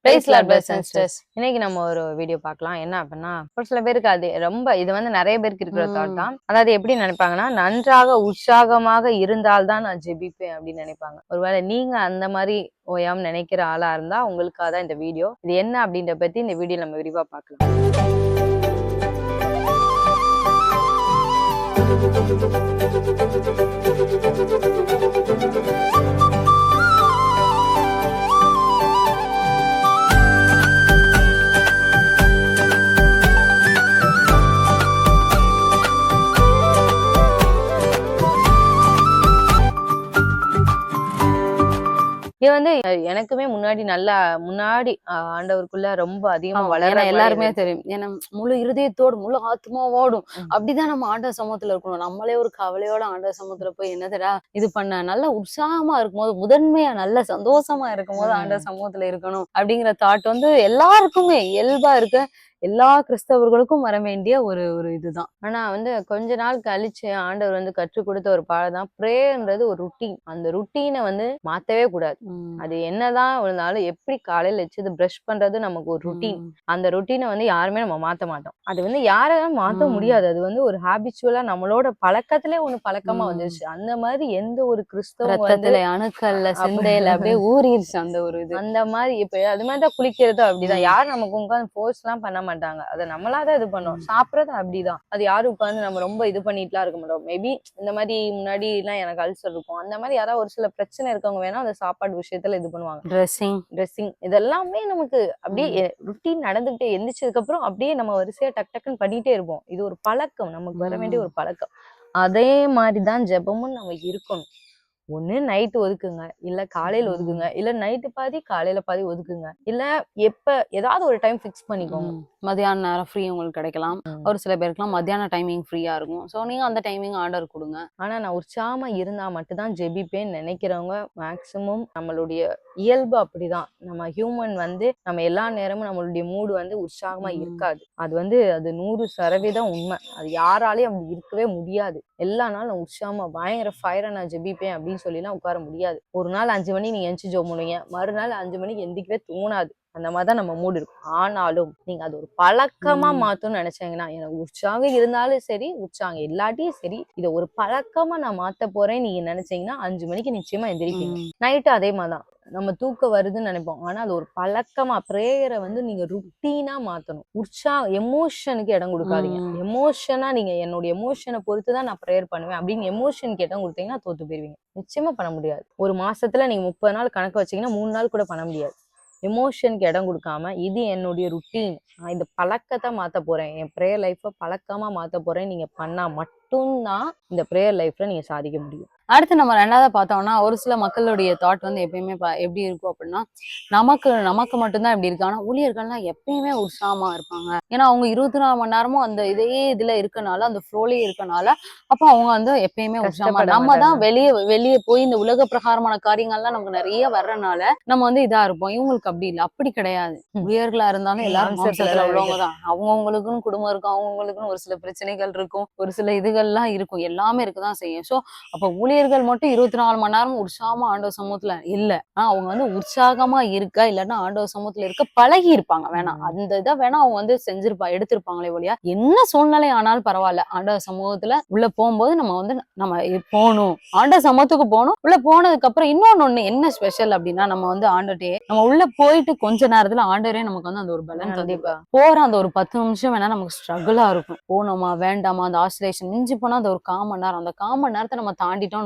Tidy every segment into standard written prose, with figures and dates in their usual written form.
Price lord brothers and sisters. இன்னைக்கு நம்ம ஒரு வீடியோ பார்க்கலாம். என்ன அப்படின்னா, ஒரு சில பேருக்கு அது ரொம்ப இது வந்து நிறைய பேருக்கு இருக்கிற தாட் தான். அதாவது எப்படி நினைப்பாங்கன்னா, நன்றாக உற்சாகமாக இருந்தால்தான் நான் ஜெபிப்பேன் அப்படின்னு நினைப்பாங்க. ஒருவேளை நீங்க அந்த மாதிரி ஓயாம நினைக்கிற ஆளா இருந்தா உங்களுக்காக தான் இந்த வீடியோ. இது என்ன அப்படின்ற பத்தி இந்த வீடியோ நம்ம விரிவா பார்க்கலாம். இது வந்து எனக்குமே முன்னாடி ஆண்டவருக்குள்ள ரொம்ப அதிகமா வளர எல்லாருமே தெரியும். ஏன்னா முழு இருதயத்தோடு முழு ஆத்மாவோடும் அப்படிதான் நம்ம ஆண்டவர் சமூகத்துல இருக்கணும். நம்மளே ஒரு கவலையோட ஆண்டவர் சமூகத்துல போய் என்னதுடா இது பண்ண நல்ல உற்சாகமா இருக்கும்போது, முதன்மையா நல்ல சந்தோஷமா இருக்கும்போது ஆண்டவர் சமூகத்துல இருக்கணும் அப்படிங்கிற தாட் வந்து எல்லாருக்குமே இயல்பா இருக்கு. எல்லா கிறிஸ்தவர்களுக்கும் வர வேண்டிய ஒரு இதுதான். ஆனா வந்து கொஞ்ச நாள் கழிச்சு ஆண்டவர் வந்து கற்றுக் கொடுத்த ஒரு பாடம் தான் பிரேயர்ன்றது ஒரு ருட்டீன். அந்த ருட்டீனை வந்து மாத்தவே கூடாது. அது என்னதான் இருந்தாலும் எப்படி காலையில வச்சு பிரஷ் பண்றது நமக்கு ஒரு ருட்டீன். அந்த ருட்டீனை வந்து யாருமே நம்ம மாத்த மாட்டோம். அது வந்து யாராலும் மாத்த முடியாது. அது வந்து ஒரு ஹாபிச்சுவலா நம்மளோட பழக்கத்திலே ஒண்ணு பழக்கமா வந்துருச்சு. அந்த மாதிரி எந்த ஒரு கிறிஸ்தவ அணுக்கல்ல சிந்தையில அப்படியே ஊறிடுச்சு அந்த ஒரு இது. அந்த மாதிரி இப்ப அது மாதிரிதான் குளிக்கிறதும் அப்படிதான். யாரும் நமக்கு உட்காந்து போர்ஸ் எல்லாம் பண்ண மாட்டாங்க. அதை நம்மளாதான் இது பண்ணோம். சாப்பிடறது அப்படிதான். அது யாரும் உட்காந்து நம்ம ரொம்ப இது பண்ணிட்டுலாம் இருக்க மாட்டோம். மேபி இந்த மாதிரி முன்னாடி எல்லாம் எனக்கு அல்சர் இருக்கும். அந்த மாதிரி யாராவது ஒரு சில பிரச்சனை இருக்கவங்க வேணா அந்த சாப்பாடு விஷயத்துல இது பண்ணுவாங்க. ட்ரெஸ்ஸிங் இதெல்லாமே நமக்கு அப்படியே ருட்டீன் நடந்துகிட்டே எந்திரிச்சதுக்கு அப்புறம் அப்படியே நம்ம வரிசையா டக்குன்னு பண்ணிட்டே இருப்போம். இது ஒரு பழக்கம், நமக்கு வர வேண்டிய ஒரு பழக்கம். அதே மாதிரிதான் ஜெபமும் நம்ம இருக்கணும். ஒண்ணு நைட்டு ஒதுக்குங்க, இல்ல காலையில ஒதுக்குங்க, இல்ல நைட்டு பாதி காலையில பாதி ஒதுக்குங்க, இல்ல எப்ப ஏதாவது ஒரு டைம் பிக்ஸ் பண்ணிக்கோங்க. மத்தியான நேரம் ஃப்ரீ உங்களுக்கு கிடைக்கலாம். ஒரு சில பேருக்குலாம் மத்தியான டைமிங் ஃப்ரீயா இருக்கும். ஸோ நீங்க அந்த டைமிங் ஆர்டர் கொடுங்க. ஆனா நான் உற்சாகமா இருந்தா மட்டும்தான் ஜெபிப்பேன்னு நினைக்கிறவங்க மேக்சிமம் நம்மளுடைய இயல்பு அப்படிதான். நம்ம ஹியூமன் வந்து நம்ம எல்லா நேரமும் நம்மளுடைய மூடு வந்து உற்சாகமா இருக்காது. அது 100% உண்மை. அது யாராலையும் அப்படி இருக்கவே முடியாது. எல்லா நாளும் உற்சாகமா பயங்கர ஃபயரா நான் ஜெபிப்பேன் அப்படின்னு சொல்லிலாம் உட்கார முடியாது. ஒரு நாள் 5 மணி நீங்க எந்திரிச்சு ஜெபம் பண்ணுவீங்க, மறுநாள் 5 மணிக்கு எந்திரிக்கவே தோணாது. அந்த மாதிரிதான் நம்ம மூடு இருக்கும். ஆனாலும் நீங்க அது ஒரு பழக்கமா மாத்தணும்னு நினைச்சீங்கன்னா, எனக்கு உற்சாகம் இருந்தாலும் சரி, உற்சாகம் இல்லாட்டியும் சரி, இதை ஒரு பழக்கமா நான் மாத்த போறேன்னு நீங்க நினைச்சீங்கன்னா 5 மணிக்கு நிச்சயமா எந்திரிப்பீங்க. நைட்டு அதே மாதிரிதான். நம்ம தூக்கம் வருதுன்னு நினைப்போம். ஆனா அது ஒரு பழக்கமா பிரேயரை வந்து நீங்க ருட்டீனா மாத்தணும். எமோஷனுக்கு இடம் கொடுக்காதீங்க. எமோஷனா நீங்க என்னோட எமோஷனை பொறுத்துதான் நான் பிரேயர் பண்ணுவேன் அப்படின்னு எமோஷனுக்கு இடம் கொடுத்தீங்கன்னா தோத்து போயிருவீங்க. நிச்சயமா பண்ண முடியாது. ஒரு மாசத்துல நீங்க 30 நாள் கணக்கு வச்சீங்கன்னா 3 நாள் கூட பண்ண முடியாது. எமோஷனுக்கு இடம் கொடுக்காம இது என்னுடைய ருட்டீன், நான் இந்த பழக்கத்தை மாத்த போறேன், என் பிரேயர் லைஃபை பழக்கமா மாத்த போறேன் நீங்க பண்ணா மட்டும்தான் இந்த பிரேயர் லைஃப்ல நீங்க சாதிக்க முடியும். அடுத்து நம்ம ரெண்டாவது பார்த்தோம்னா, ஒரு சில மக்களுடைய தாட் வந்து எப்பயுமே எப்படி இருக்கும் அப்படின்னா, நமக்கு மட்டும்தான் இப்படி இருக்கு. ஆனா ஊழியர்கள்லாம் எப்பயுமே உற்சாகமா இருப்பாங்க. ஏன்னா அவங்க 24 மணி நேரமும் அந்த இதுல இருக்கனால, அந்த ஃப்ளோலயே இருக்கனால, அப்ப அவங்க வந்து எப்பயுமே உற்சாகமா. நம்ம தான் வெளியே போய் இந்த உலக பிரகாரமான காரியங்கள்லாம் நமக்கு நிறைய வர்றனால நம்ம வந்து இதா இருப்போம். இவங்களுக்கு அப்படி இல்லை, அப்படி கிடையாது. ஊழியர்களா இருந்தாலும் எல்லாரும் உள்ளவங்கதான். அவங்கவுங்களுக்குன்னு குடும்பம் இருக்கும், அவங்கவுங்களுக்குன்னு ஒரு சில பிரச்சனைகள் இருக்கும், ஒரு சில இதுகள்லாம் இருக்கும், எல்லாமே இருக்குதான் செய்யும். சோ அப்ப ஊழியர்கள் மட்டும் 24 மணி நேரம் உற்சாகமா ஆண்டவர் சமூகத்துல இல்ல. அவங்க வந்து உற்சாகமா இருக்க, இல்லன்னா ஆண்டவர் சமூகத்துல இருக்க பழகி இருப்பாங்க. வேணாம் அந்த இதை வேணா அவங்க வந்து எடுத்திருப்பாங்களே ஒழியா, என்ன சூழ்நிலை ஆனாலும் பரவாயில்ல, ஆண்டவர் சமூகத்துல உள்ள போகும்போது நம்ம போகணும், ஆண்டவர் சமூகத்துக்கு போகணும். உள்ள போனதுக்கு அப்புறம் இன்னொன்னு என்ன ஸ்பெஷல் அப்படின்னா, நம்ம வந்து ஆண்டர்டே நம்ம உள்ள போயிட்டு கொஞ்ச நேரத்துல ஆண்டவரே நமக்கு வந்து அந்த ஒரு பலன் கண்டிப்பா போற அந்த ஒரு 10 நிமிஷம் வேணா நமக்கு ஸ்ட்ரகிளா இருக்கும். போனோமா வேண்டாமா, அந்த ஆசிலேஷன் மிஞ்சி போனா அந்த ஒரு 1/4 மணி நேரம், அந்த 1/4 மணி நேரத்தை நம்ம தாண்டிட்டோம்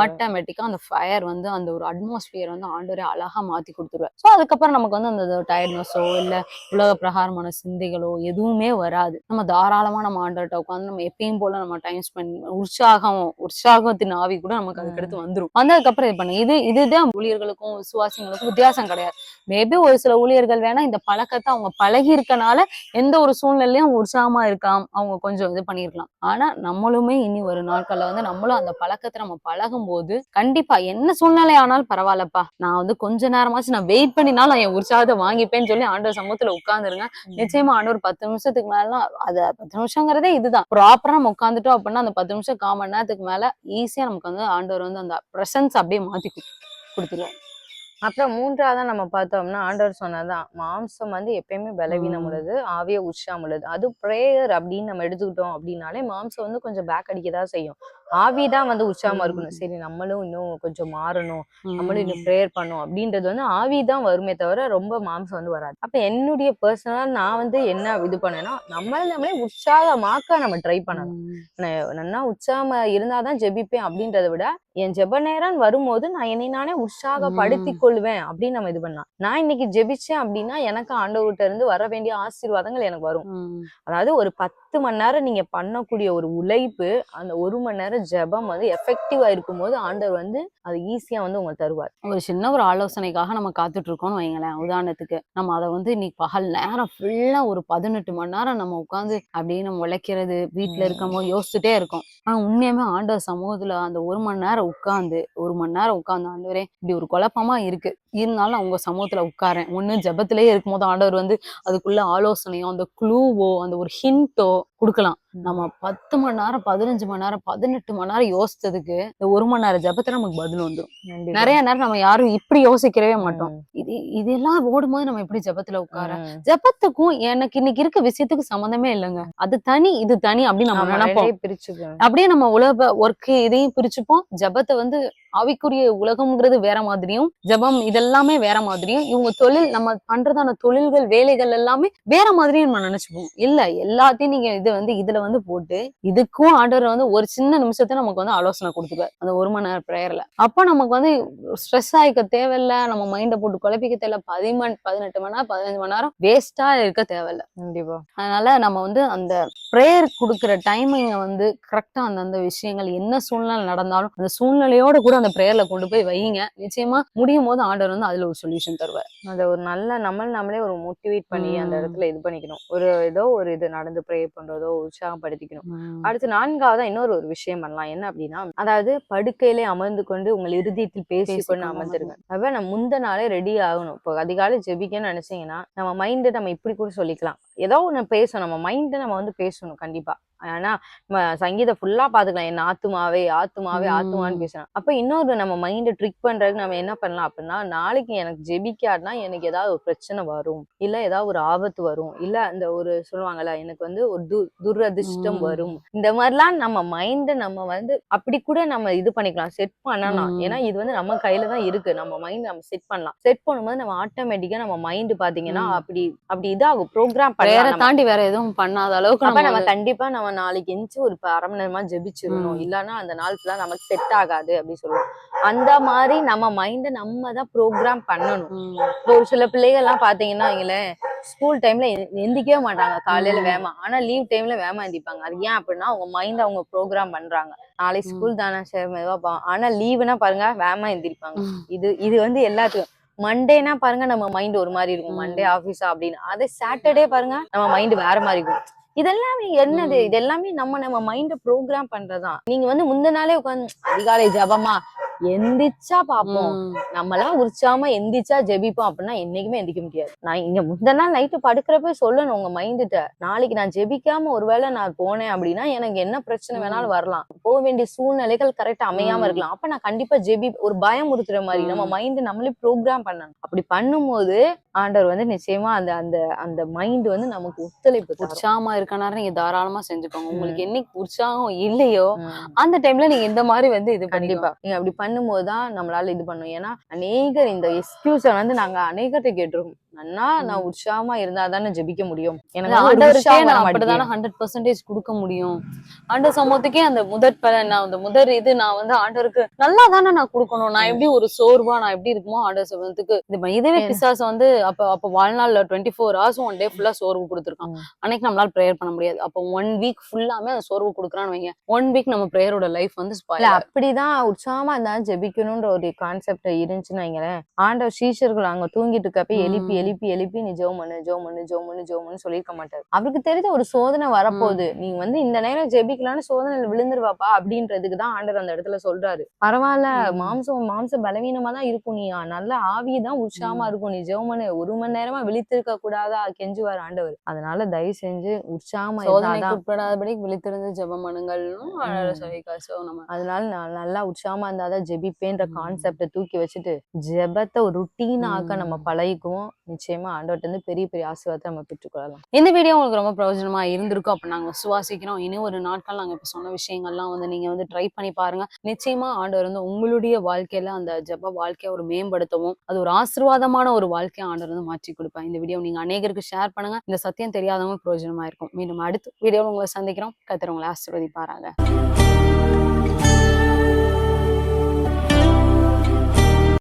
ஆட்டோமேட்டிக்கா அந்த ஃபயர் வந்து அந்த ஒரு அட்மாஸ்பியர் வந்து ஆண்டவரே அழகா மாத்தி கொடுத்துருவார். சோ அதுக்கப்புறம் நமக்கு வந்து அந்த டயர்ட்னஸோ இல்ல உலக பிரகாரமான சிந்தைகளோ எதுவுமே வராது. நம்ம தாராளமா நம்ம ஆண்டவர்கிட்ட உட்காந்து நம்ம எப்பயும் போல நம்ம டைம் ஸ்பெண்ட், உற்சாகத்தின் ஆவி கூட நமக்கு அதுக்கடுத்து வந்துடும். வந்ததுக்கப்புறம் இது பண்ணுங்க. இதுதான் ஊழியர்களுக்கும் விசுவாசிகளுக்கும் வித்தியாசம் கிடையாது. மேபி ஒரு சில ஊழியர்கள் வேணா இந்த பழக்கத்தை அவங்க பழகி இருக்கனால எந்த ஒரு சூழ்நிலையும் உற்சாகமா இருக்கலாம், அவங்க கொஞ்சம் இது பண்ணிருக்கலாம். ஆனா நம்மளுமே இனி ஒரு நாட்கள்ல வந்து நம்மளும் அந்த பழக்கத்தை நம்ம பழகும் போது கண்டிப்பா என்ன சூழ்நிலை ஆனாலும் பரவாயில்லப்பா, நான் வந்து கொஞ்ச நேரமாச்சு நான் வெயிட் பண்ணினாலும் என் உற்சாகத்தை வாங்கிப்பேன்னு சொல்லி ஆண்டவர் சமூகத்துல உட்கார்ந்துருங்க. நிச்சயமா ஆண்டவர் 10 நிமிஷத்துக்கு மேலாம், அது 10 நிமிஷங்கிறதே இதுதான், ப்ராப்பரா நம்ம உட்காந்துட்டோம் அப்படின்னா அந்த 10 நிமிஷம் 1/4 மணி நேரத்துக்கு மேல ஈஸியா நமக்கு வந்து ஆண்டவர் வந்து அந்த பிரசன்ஸ் அப்படியே மாத்தி கொடுத்துருவார். அப்புறம் 3வதா நம்ம பார்த்தோம்னா ஆண்டவர் சொன்னதான் மாம்சம் வந்து எப்பயுமே பலவீனம் உள்ளது, ஆவிய உற்சாகம் உள்ளது. அது பிரேயர் அப்படின்னு நம்ம எடுத்துக்கிட்டோம் அப்படின்னாலே மாம்சம் வந்து கொஞ்சம் பேக் அடிக்கதான் செய்யும். ஆவிதான் வந்து உற்சாகமா இருக்கணும். சரி நம்மளும் இன்னும் கொஞ்சம் மாறணும், நம்மளும் இன்னும் ப்ரேயர் பண்ணணும் அப்படின்றது வந்து ஆவிதான் வருமே தவிர ரொம்ப மாம்சம் வந்து வராது. அப்ப என்னுடைய பர்சனலா நான் வந்து என்ன இது பண்ணேன்னா, நம்மளே உற்சாகமாக்க நம்ம ட்ரை பண்ணணும். நான் உற்சாகமா இருந்தாதான் ஜெபிப்பேன் அப்படின்றத விட என் ஜெப நேரம் வரும்போது நான் என்னை நானே உற்சாகப்படுத்திக் கொள்வேன் அப்படின்னு நம்ம இது பண்ணலாம். நான் இன்னைக்கு ஜெபிச்சேன் அப்படின்னா எனக்கு ஆண்டவர்கிட்ட இருந்து வர வேண்டிய ஆசீர்வாதங்கள் எனக்கு வரும். அதாவது ஒரு 10 மணி நேரம் நீங்க பண்ணக்கூடிய ஒரு உழைப்பு அந்த 1 மணி நேரம் ஜெபம் வந்து எஃபெக்டிவா இருக்கும்போது ஆண்டவர் வந்து அது ஈஸியா வந்து உங்களுக்கு தருவார். ஒரு சின்ன ஒரு ஆலோசனைக்காக நம்ம காத்துட்டு இருக்கோம்னு வைங்களேன். உதாரணத்துக்கு நம்ம அதை வந்து இன்னைக்கு பகல் நேரம் ஃபுல்லா ஒரு 18 மணி நேரம் நம்ம உட்காந்து அப்படியே நம்ம உழைக்கிறது, வீட்டுல இருக்கமோ யோசிச்சுட்டே இருக்கோம். ஆனா உண்மையுமே ஆண்டவர் சமூகத்துல அந்த 1 மணி நேரம் உட்கார்ந்து ஆண்டவரே இப்படி ஒரு குழப்பமா இருக்கு, இருந்தாலும் அவங்க சமூகத்துல உட்காரேன். ஒண்ணு ஜெபத்திலேயே இருக்கும்போது ஆண்டவர் வந்து அதுக்குள்ள ஆலோசனையோ அந்த குளூவோ அந்த ஒரு ஹிண்டோ கொடுக்கலாம். நம்ம 10 மணி நேரம் 15 மணி நேரம் 18 மணி நேரம் யோசிச்சதுக்கு இந்த 1 மணி நேரம் ஜெபத்துல நமக்கு பதில் வந்துடும். நிறைய நேரம் நம்ம யாரும் இப்படி யோசிக்கவே மாட்டோம். இதெல்லாம் ஓடும்போது நம்ம எப்படி ஜெபத்துல உட்கார, ஜெபத்துக்கும் எனக்கு இன்னைக்கு இருக்க விஷயத்துக்கு சம்மந்தமே இல்லைங்க. அது தனி இது தனி அப்படின்னு நம்ம நினைப்போம். அப்படியே நம்ம உலக ஒர்க் இதையும் பிரிச்சுப்போம். ஜெபத்தை வந்து ஆவிக்குரிய உலகம்ங்கிறது வேற மாதிரியும், ஜெபம் இதெல்லாமே வேற மாதிரியும், இவங்க தொழில் நம்ம பண்றதான தொழில்கள் வேலைகள் எல்லாமே வேற மாதிரியும் நம்ம நினைச்சுப்போம். இல்ல எல்லாத்தையும் நீங்க இதுல வந்து போட்டு இதுக்கும் ஆண்டவர் வந்து ஒரு சின்ன நிமிஷத்தை நமக்கு வந்து ஆலோசனை கொடுத்துருவாரு அந்த 1 மணி நேரம் பிரேயர்ல. அப்ப நமக்கு வந்து ஸ்ட்ரெஸ் ஆயிக்க தேவையில்ல, நம்ம மைண்ட போட்டு குழப்பிக்க தேவையில்ல. 18 மணி நேரம் 15 மணி நேரம் வேஸ்டா இருக்க தேவையில்ல. கண்டிப்பா. அதனால நம்ம வந்து அந்த பிரேயர் கொடுக்குற டைமிங்க வந்து கரெக்டா அந்த விஷயங்கள் என்ன சூழ்நிலை நடந்தாலும் அந்த சூழ்நிலையோட கூட அந்த பிரேயர்ல கொண்டு போய் வைங்க. நிச்சயமா முடியும் போது ஆண்டவர் வந்து அதுல ஒரு சொல்யூஷன் தருவார். அதை ஒரு நல்ல நம்மளே ஒரு மோட்டிவேட் பண்ணி அந்த இடத்துல இது பண்ணிக்கணும். ஏதோ ஒரு இது நடந்து ப்ரே பண்றதோ உற்சாகப்படுத்திக்கணும். அடுத்து 4வதா இன்னொரு விஷயம் பண்ணலாம். என்ன அப்படின்னா, அதாவது படுக்கையிலே அமர்ந்து கொண்டு உங்கள் இருதயத்தில் பேசிக்கொண்டு அமர்ந்துருங்க. அப்ப நம்ம முந்த நாளே ரெடி ஆகணும். இப்போ அதிகாலை ஜெபிக்கன்னு நினைச்சீங்கன்னா நம்ம மைண்டு நம்ம இப்படி கூட சொல்லிக்கலாம். ஏதோ ஒண்ணு பேசணும், நம்ம மைண்டை நம்ம வந்து பேசணும் கண்டிப்பா. ஆனா நம்ம சங்கீதம் ஃபுல்லா பாத்துக்கலாம், என் ஆத்துமான்னு பேசலாம். அப்ப இன்னொரு நம்ம மைண்டை ட்ரிக் பண்றதுக்கு நம்ம என்ன பண்ணலாம் அப்படின்னா, நாளைக்கு எனக்கு ஜெபிக்காட்டினா எனக்கு ஏதாவது ஒரு பிரச்சனை வரும், இல்ல ஏதாவது ஒரு ஆபத்து வரும், இல்ல அந்த ஒரு சொல்லுவாங்கல்ல எனக்கு வந்து ஒரு துரதிர்ஷ்டம் வரும், இந்த மாதிரிலாம் நம்ம மைண்டை நம்ம வந்து அப்படி கூட நம்ம இது பண்ணிக்கலாம், செட் பண்ணலாம். ஏன்னா இது வந்து நம்ம கையில தான் இருக்கு. நம்ம மைண்ட் நம்ம செட் பண்ணலாம். செட் பண்ணும்போது நம்ம ஆட்டோமேட்டிக்கா நம்ம மைண்ட் பாத்தீங்கன்னா அப்படி இதாகும். ப்ரோக்ராம் தாண்டி வேற எதுவும் பண்ணாத அளவுக்கு நம்ம கண்டிப்பா நம்ம நாளைக்கு எஞ்சி ஒரு அரை மணி நேரமா ஜெபிச்சிடணும், இல்லன்னா அந்த நாள் ஃபுல்லா நமக்கு செட் ஆகாது அப்படின்னு சொல்லுவோம். அந்த மாதிரி நம்ம மைண்ட நம்ம தான் ப்ரோக்ராம் பண்ணணும். ஒரு சில பிள்ளைகள் எல்லாம் பாத்தீங்கன்னா ஸ்கூல் டைம்ல எந்திக்கவே மாட்டாங்க காலையில வேகமா, ஆனா லீவ் டைம்ல வேகமா எந்திப்பாங்க. அது ஏன் அப்படின்னா அவங்க மைண்ட் அவங்க ப்ரோக்ராம் பண்றாங்க. நாளைக்கு ஸ்கூல் தானே சரி மெதுவா, ஆனா லீவுனா பாருங்க வேகமா எந்திரிப்பாங்க. இது வந்து எல்லாத்துக்கும் மண்டேனா பாருங்க நம்ம மைண்ட் ஒரு மாதிரி இருக்கும், மண்டே ஆபீஸா அப்படின்னு. அதே சாட்டர்டே பாருங்க நம்ம மைண்ட் வேற மாதிரி இருக்கும். இதெல்லாமே என்னது, இது எல்லாமே நம்ம மைண்ட ப்ரோக்ராம் பண்றதுதான். நீங்க வந்து முந்த நாளே உட்காந்து அதிகாலை ஜபமா எந்திரிச்சா பாப்போம், நம்மளாம் உற்சாகமா எந்திரிச்சா ஜெபிப்போம் அப்படின்னா என்னைக்குமே எந்திரிக்க முடியாது. நான் இங்க முந்த நாள் நைட்டு படுக்கிறப்ப சொல்லணும் உங்க மைண்ட, நாளைக்கு நான் ஜெபிக்காம ஒருவேளை நான் போனேன் அப்படின்னா எனக்கு என்ன பிரச்சனை வேணாலும் வரலாம், போக வேண்டிய சூழ்நிலைகள் கரெக்டா அமையாம இருக்கலாம். அப்ப நான் கண்டிப்பா ஒரு பயம் உறுத்துற மாதிரி நம்ம மைண்ட் நம்மளே ப்ரோக்ராம் பண்ணணும். அப்படி பண்ணும்போது ஆண்டவர் வந்து நிச்சயமா அந்த மைண்ட் வந்து நமக்கு ஒத்துழைப்பு. உற்சாகமா இருக்கனால நீங்க தாராளமா செஞ்சுக்கோங்க. உங்களுக்கு என்னைக்கு உற்சாகம் இல்லையோ அந்த டைம்ல நீங்க இந்த மாதிரி வந்து இது கண்டிப்பா நீங்க அப்படி பண்ணும்போதுதான் நம்மளால இது பண்ணும். ஏன்னா அநேகர் இந்த எக்ஸ்கியூஸ வந்து நாங்க அநேகர்கிட்ட கேட்டிருக்கோம். நான் உற்சாகமா இருந்தா தானே ஜெபிக்க முடியும், எனக்கு ஆண்டவருக்கே நான் அப்படிதானே 100% கொடுக்க முடியும். ஆண்டவர் சமூகத்துக்கே அந்த முதற் இது நான் வந்து ஆண்டவருக்கு நல்லா தானே நான் கொடுக்கணும். நான் எப்படி ஒரு சோர்வா நான் எப்படி இருக்குமோ ஆண்டவர் சமூகத்துக்கு இதுவே பிசாசு வந்து அப்ப வாழ்நாள்ல 24 hours ஒன் டே ஃபுல்லா சோர்வு கொடுத்துருக்கான். அன்னைக்கு நம்மளால ப்ரேயர் பண்ண முடியாது. அப்போ 1 வீக் ஃபுல்லாமே அந்த சோர்வு கொடுக்குறான்னு வைங்க, 1 வீக் நம்ம ப்ரேயரோட லைஃப் வந்து அப்படிதான் உற்சாகமா இருந்தாலும் ஜெபிக்கணும்ன்ற ஒரு கான்செப்ட் இருந்துச்சுன்னு வைங்களேன். ஆண்டவர் சீஷர்கள் அங்க தூங்கிட்டு இருக்கப்ப எழுப்பி எழுப்பி எழுப்பி நீ ஜெபம் பண்ணு ஜெபம் பண்ணு ஜெபம் பண்ணு ஜெபம் பண்ணு சொல்லியிருக்க மாட்டாரு. அவருக்கு தெரிஞ்ச ஒரு சோதனை வரப்போகுது, நீ வந்து இந்த நேரம் ஜெபிக்கலான்னு சோதனையில விழுந்துருவாப்பா அப்படின்றதுக்கு தான் ஆண்டவர் அந்த இடத்துல சொல்றாரு. பரவாயில்ல, மாம்ச பலவீனமா தான் இருக்கும், நீ நல்ல ஆவிதான் உற்சாகமா இருக்கும், நீ ஜெபம் பண்ணு, 1 மணி நேரமா விழித்திருக்க கூடாதா கெஞ்சுவார் ஆண்டவர். அதனால தயவு செஞ்சு உற்சாகமா இருந்தாதான் உட்படாதபடி விழித்திருந்து ஜெபம் பண்ணுங்கள்னும் சொல்லியிருக்காரு. சோ நம்ம அதனால நான் நல்லா உற்சாகமா இருந்தாதான் ஜெபிப்பேன்ற கான்செப்டை தூக்கி வச்சுட்டு ஜெபத்தை ஒரு ருட்டீனாக்க நம்ம பழகிக்குவோம். நிச்சயமா ஆண்டவர்ட்ட இருந்து பெரிய பெரிய ஆசீர்வாதத்தை நம்ம பெற்றுக்கொள்ளலாம். இந்த வீடியோ உங்களுக்கு ரொம்ப பிரயோஜனமா இருந்திருக்கும் அப்ப நாங்க விசுவாசிக்கிறோம். இனி ஒரு நாட்கள் நாங்க இப்ப சொன்ன விஷயங்கள்லாம் வந்து நீங்க வந்து ட்ரை பண்ணி பாருங்க. நிச்சயமா ஆண்டவர் வந்து உங்களுடைய வாழ்க்கையில அந்த ஜெப வாழ்க்கையை ஒரு மேம்படுத்தவும், அது ஒரு ஆசீர்வாதமான ஒரு வாழ்க்கையை ஆண்டவர் வந்து மாற்றி கொடுப்பேன். இந்த வீடியோ நீங்க அநேகருக்கு ஷேர் பண்ணுங்க. இந்த சத்தியம் தெரியாதவங்க பிரயோஜனமா இருக்கும். மீண்டும் அடுத்த வீடியோவில் உங்களை சந்திக்கிறோம். கர்த்தர் உங்களை ஆசீர்வதிப்பாராக.